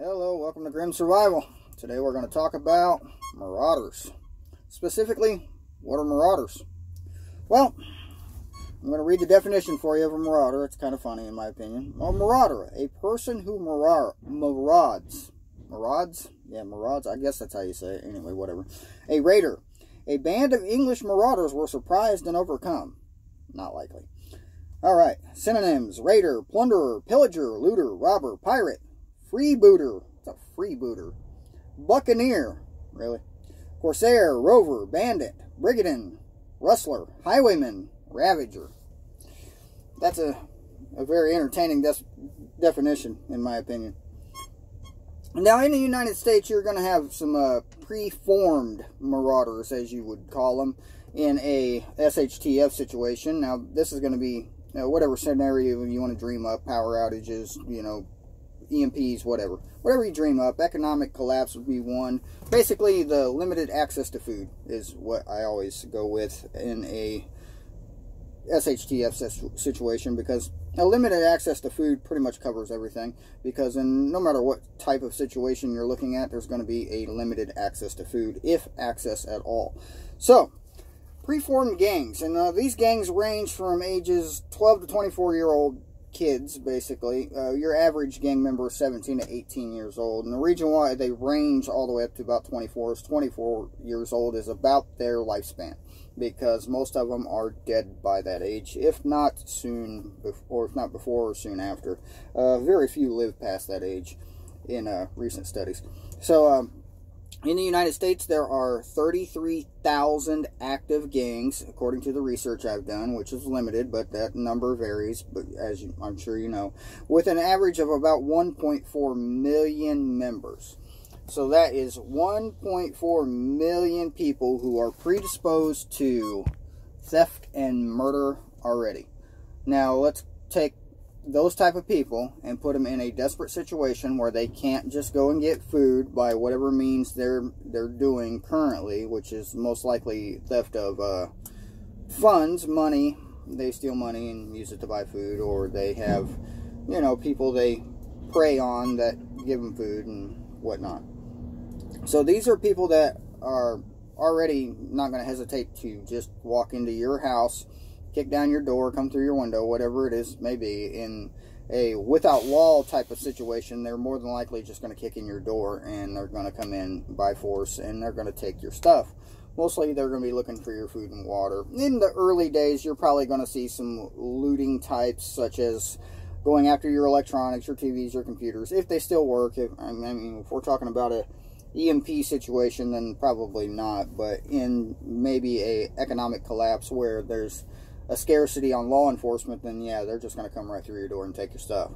Hello, welcome to Grim Survival. Today we're going to talk about marauders. Specifically, what are marauders? Well, I'm going to read the definition for you of a marauder. It's kind of funny in my opinion. A marauder, a person who marauds. Marauds? Yeah, marauds. I guess that's how you say it. Anyway, whatever. A raider. A band of English marauders were surprised and overcome. Not likely. Alright, synonyms. Raider, plunderer, pillager, looter, robber, pirate. Freebooter. What's a freebooter? Buccaneer. Really? Corsair, rover, bandit, brigand, rustler, highwayman, ravager. That's a very entertaining definition, in my opinion. Now, in the United States, you're going to have some preformed marauders, as you would call them, in a SHTF situation. Now, this is going to be whatever scenario you want to dream up, power outages, EMPs, whatever you dream up. Economic collapse would be one. Basically, the limited access to food is what I always go with in a SHTF situation, because a limited access to food pretty much covers everything, because no matter what type of situation you're looking at, there's going to be a limited access to food, if access at all. So, preformed gangs, and these gangs range from ages 12 to 24-year-old kids, basically. Your average gang member is 17 to 18 years old, and the reason why they range all the way up to about 24 is 24 years old is about their lifespan, because most of them are dead by that age, if not soon, or if not before or soon after. Very few live past that age in recent studies. So, in the United States, there are 33,000 active gangs, according to the research I've done, which is limited, but that number varies, but as I'm sure you know, with an average of about 1.4 million members. So that is 1.4 million people who are predisposed to theft and murder already. Now, let's take those type of people and put them in a desperate situation where they can't just go and get food by whatever means they're doing currently, which is most likely theft of funds, money. They steal money and use it to buy food, or they have, people they prey on that give them food and whatnot. So these are people that are already not going to hesitate to just walk into your house, kick down your door, come through your window, whatever it is may be. In a without wall type of situation, they're more than likely just going to kick in your door, and they're going to come in by force, and they're going to take your stuff. Mostly they're going to be looking for your food and water. In the early days, you're probably going to see some looting types, such as going after your electronics, your TVs, your computers, if they still work. If we're talking about a EMP situation, then probably not. But in maybe a economic collapse where there's a scarcity on law enforcement, then yeah, they're just going to come right through your door and take your stuff.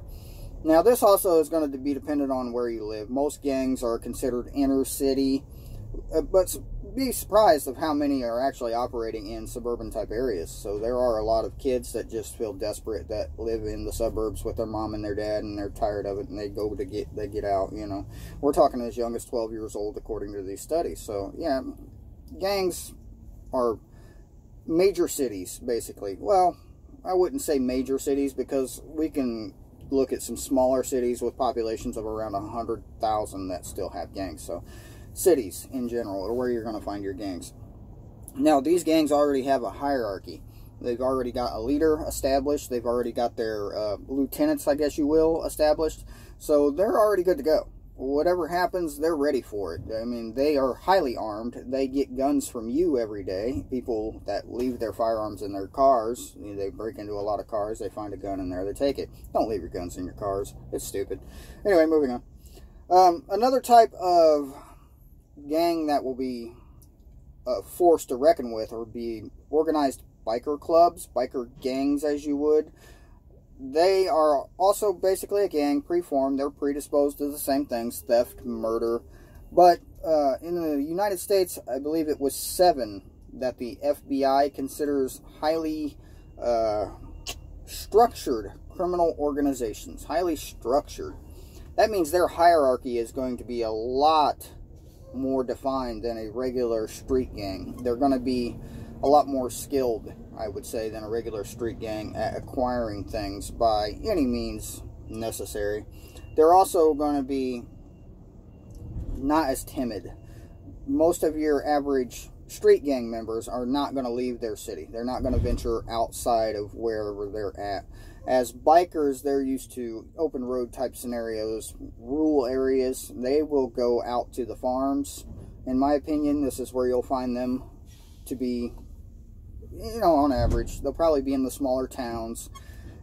Now, this also is going to be dependent on where you live. Most gangs are considered inner city, but be surprised of how many are actually operating in suburban type areas. So there are a lot of kids that just feel desperate, that live in the suburbs with their mom and their dad, and they're tired of it, and they get out. We're talking as young as 12 years old, according to these studies. So yeah, gangs are major cities, basically. Well, I wouldn't say major cities, because we can look at some smaller cities with populations of around 100,000 that still have gangs. So cities in general are where you're going to find your gangs. Now, these gangs already have a hierarchy. They've already got a leader established. They've already got their lieutenants, I guess you will, established. So they're already good to go. Whatever happens, they're ready for it. I mean, they are highly armed. They get guns from you every day. People that leave their firearms in their cars, they break into a lot of cars, they find a gun in there, they take it. Don't leave your guns in your cars. It's stupid. Anyway, moving on. Another type of gang that will be forced to reckon with would be organized biker clubs, biker gangs, as you would. They are also basically a gang, preformed. They're predisposed to the same things, theft, murder. But in the United States, I believe it was 7 that the FBI considers highly structured criminal organizations. Highly structured. That means their hierarchy is going to be a lot more defined than a regular street gang. They're going to be a lot more skilled, I would say, than a regular street gang at acquiring things by any means necessary. They're also going to be not as timid. Most of your average street gang members are not going to leave their city. They're not going to venture outside of wherever they're at. As bikers, they're used to open road type scenarios, rural areas. They will go out to the farms. In my opinion, this is where you'll find them to be, you know, on average. They'll probably be in the smaller towns.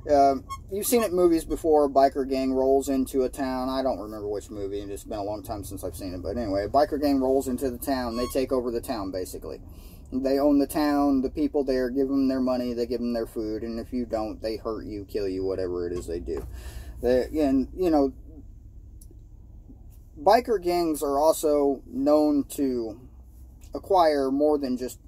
You've seen it in movies before. A biker gang rolls into a town. I don't remember which movie. It's been a long time since I've seen it. But anyway, a biker gang rolls into the town. They take over the town, basically. They own the town. The people there give them their money. They give them their food. And if you don't, they hurt you, kill you, whatever it is they do. And, you know, biker gangs are also known to acquire more than just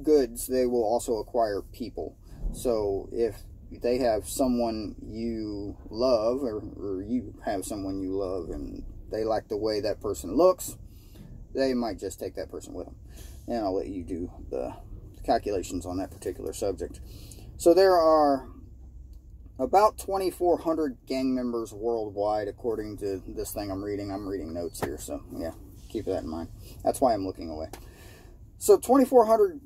goods. They will also acquire people. So if they have someone you love, or you have someone you love, and they like the way that person looks, they might just take that person with them. And I'll let you do the calculations on that particular subject. So there are about 2,400 gang members worldwide, according to this thing I'm reading. I'm reading notes here, so yeah, keep that in mind. That's why I'm looking away. So 2,400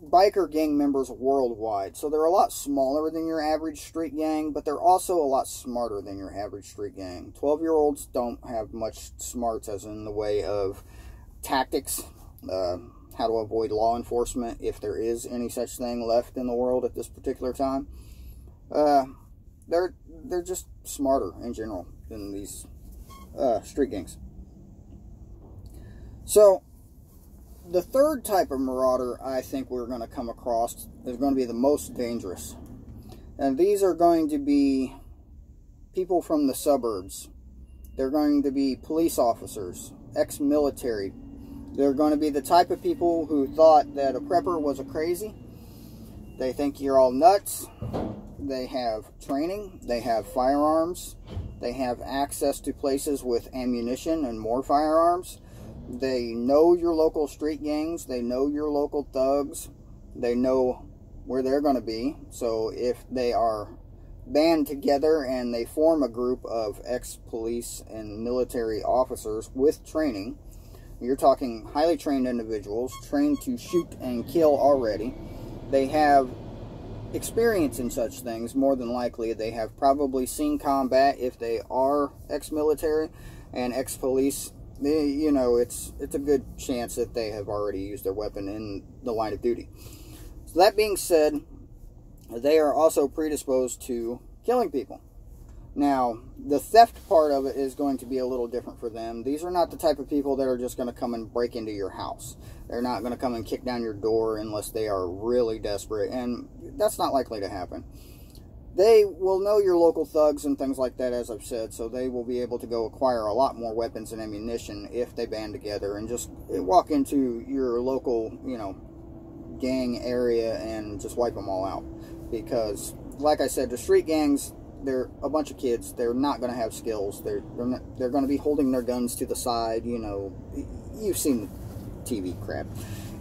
biker gang members worldwide. So they're a lot smaller than your average street gang, but they're also a lot smarter than your average street gang. 12-year-olds don't have much smarts as in the way of tactics, how to avoid law enforcement, if there is any such thing left in the world at this particular time. They're just smarter in general than these street gangs. So the third type of marauder I think we're going to come across is going to be the most dangerous. And these are going to be people from the suburbs. They're going to be police officers, ex-military. They're going to be the type of people who thought that a prepper was a crazy. They think you're all nuts. They have training. They have firearms. They have access to places with ammunition and more firearms. They know your local street gangs. They know your local thugs. They know where they're going to be. So if they are band together and they form a group of ex-police and military officers with training, you're talking highly trained individuals, trained to shoot and kill already. They have experience in such things, more than likely. They have probably seen combat if they are ex-military and ex-police. You know, it's a good chance that they have already used their weapon in the line of duty. So that being said, they are also predisposed to killing people. Now, the theft part of it is going to be a little different for them. These are not the type of people that are just going to come and break into your house. They're not going to come and kick down your door unless they are really desperate, and that's not likely to happen. They will know your local thugs and things like that, as I've said, so they will be able to go acquire a lot more weapons and ammunition if they band together and just walk into your local, you know, gang area and just wipe them all out. Because, like I said, the street gangs, they're a bunch of kids. They're not going to have skills. They're going to be holding their guns to the side. You know, you've seen the TV crap.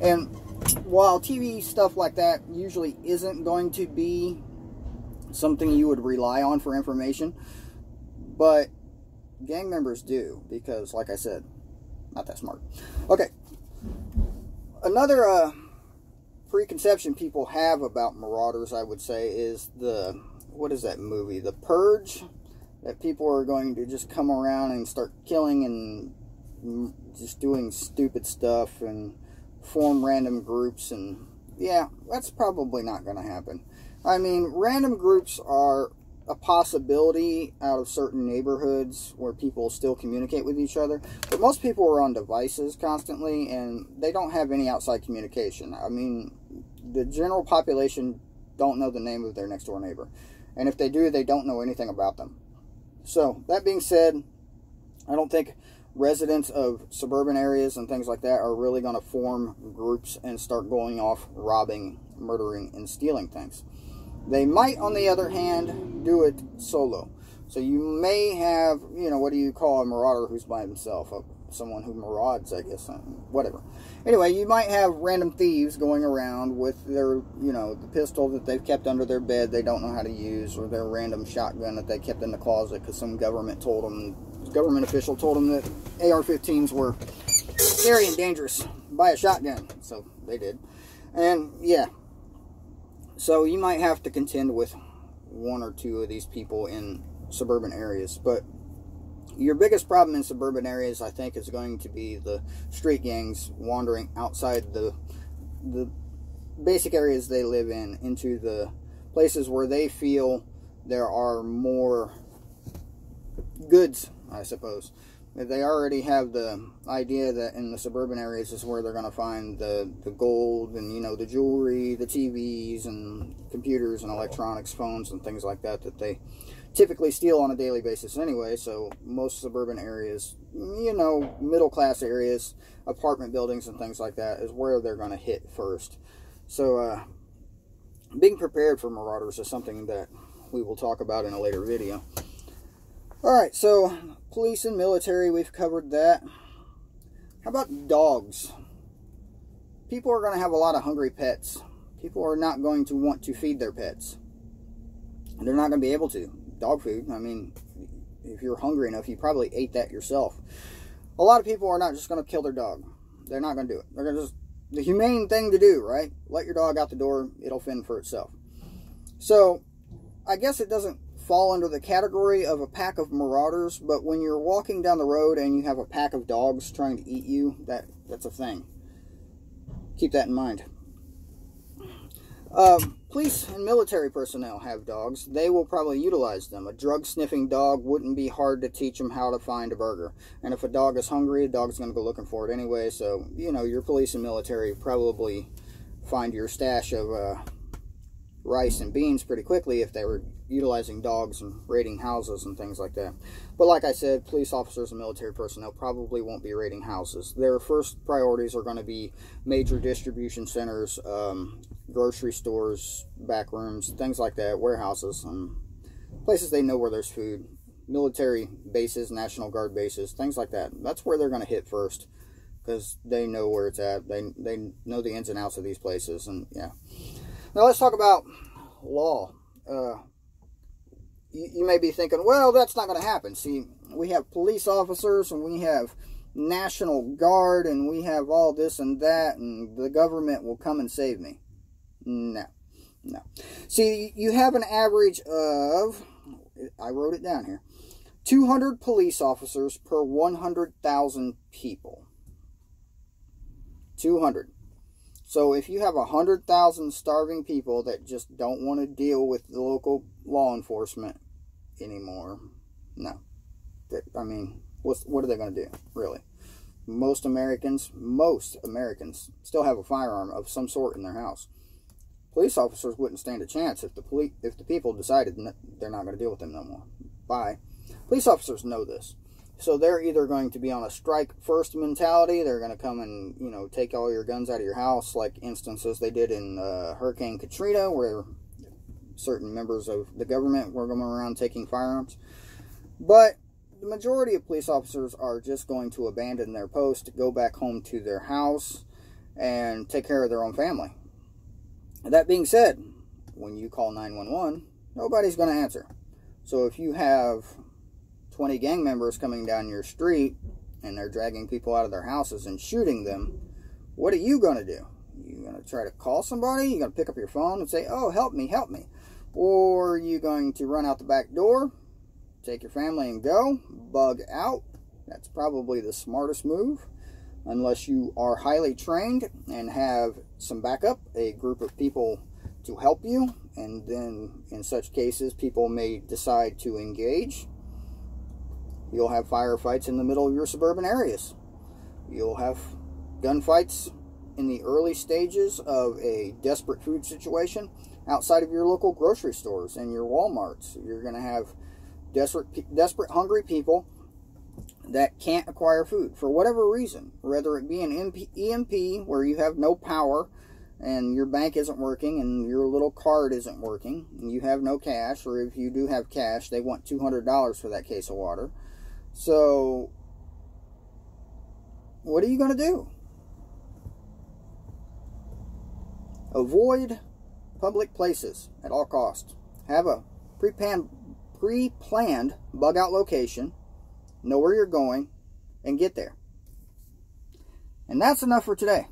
And while TV stuff like that usually isn't going to be something you would rely on for information, but gang members do, because, like I said, not that smart. Okay. Another preconception people have about marauders, I would say, is what is that movie? The Purge? That people are going to just come around and start killing and just doing stupid stuff and form random groups. And yeah, that's probably not going to happen. I mean, random groups are a possibility out of certain neighborhoods where people still communicate with each other. But most people are on devices constantly, and they don't have any outside communication. I mean, the general population don't know the name of their next door neighbor. And if they do, they don't know anything about them. So, that being said, I don't think residents of suburban areas and things like that are really going to form groups and start going off robbing, murdering, and stealing things. They might, on the other hand, do it solo. So you may have, you know, what do you call a marauder who's by himself? Someone who marauds, I guess, whatever. Anyway, you might have random thieves going around with their, you know, the pistol that they've kept under their bed they don't know how to use, or their random shotgun that they kept in the closet because some government told them government official told them that AR-15s were scary and dangerous. Buy a shotgun. So they did. And yeah, so you might have to contend with one or two of these people in suburban areas, but your biggest problem in suburban areas, I think, is going to be the street gangs wandering outside the basic areas they live in into the places where they feel there are more goods, I suppose. They already have the idea that in the suburban areas is where they're going to find the gold and, you know, the jewelry, the TVs and computers and electronics, phones and things like that that they typically steal on a daily basis anyway. So most suburban areas, you know, middle class areas, apartment buildings and things like that is where they're going to hit first. So being prepared for marauders is something that we will talk about in a later video. Alright, so police and military, we've covered that. How about dogs? People are going to have a lot of hungry pets. People are not going to want to feed their pets. They're not going to be able to. Dog food, I mean, if you're hungry enough, you probably ate that yourself. A lot of people are not just going to kill their dog. They're not going to do it. They're going to just, the humane thing to do, right? Let your dog out the door, it'll fend for itself. So, I guess it doesn't fall under the category of a pack of marauders, but when you're walking down the road and you have a pack of dogs trying to eat you, that's a thing. Keep that in mind. Police and military personnel have dogs. They will probably utilize them. A drug-sniffing dog wouldn't be hard to teach them how to find a burger. And if a dog is hungry, a dog's going to go looking for it anyway. So, you know, your police and military probably find your stash of rice and beans pretty quickly if they were utilizing dogs and raiding houses and things like that. But like I said, police officers and military personnel probably won't be raiding houses. Their first priorities are going to be major distribution centers, grocery stores, back rooms, things like that, warehouses, and places they know where there's food, military bases, National Guard bases, things like that. That's where they're going to hit first because they know where it's at. They know the ins and outs of these places, and yeah. Now let's talk about law. You may be thinking, well, that's not going to happen. See, we have police officers and we have National Guard and we have all this and that and the government will come and save me. No. See, you have an average of, I wrote it down here, 200 police officers per 100,000 people. 200. So if you have 100,000 starving people that just don't want to deal with the local law enforcement anymore, no. I mean, what are they going to do, really? Most Americans still have a firearm of some sort in their house. Police officers wouldn't stand a chance if the people decided they're not going to deal with them no more. Bye. Police officers know this. So they're either going to be on a strike first mentality, they're going to come and, you know, take all your guns out of your house, like instances they did in Hurricane Katrina, where certain members of the government were going around taking firearms. But the majority of police officers are just going to abandon their post, go back home to their house, and take care of their own family. That being said, when you call 911, nobody's going to answer. So if you have 20 gang members coming down your street and they're dragging people out of their houses and shooting them, what are you going to do? You going to try to call somebody? You going to pick up your phone and say, oh, help me, help me? Or are you going to run out the back door, take your family and go, bug out? That's probably the smartest move, unless you are highly trained and have some backup, a group of people to help you, and then in such cases people may decide to engage. You'll have firefights in the middle of your suburban areas. You'll have gunfights in the early stages of a desperate food situation outside of your local grocery stores and your Walmarts. You're going to have desperate, hungry people that can't acquire food for whatever reason, whether it be an EMP where you have no power and your bank isn't working and your little card isn't working and you have no cash, or if you do have cash, they want $200 for that case of water. So what are you going to do? Avoid public places at all costs. Have a pre-planned bug out location. know where you're going, and get there. And that's enough for today.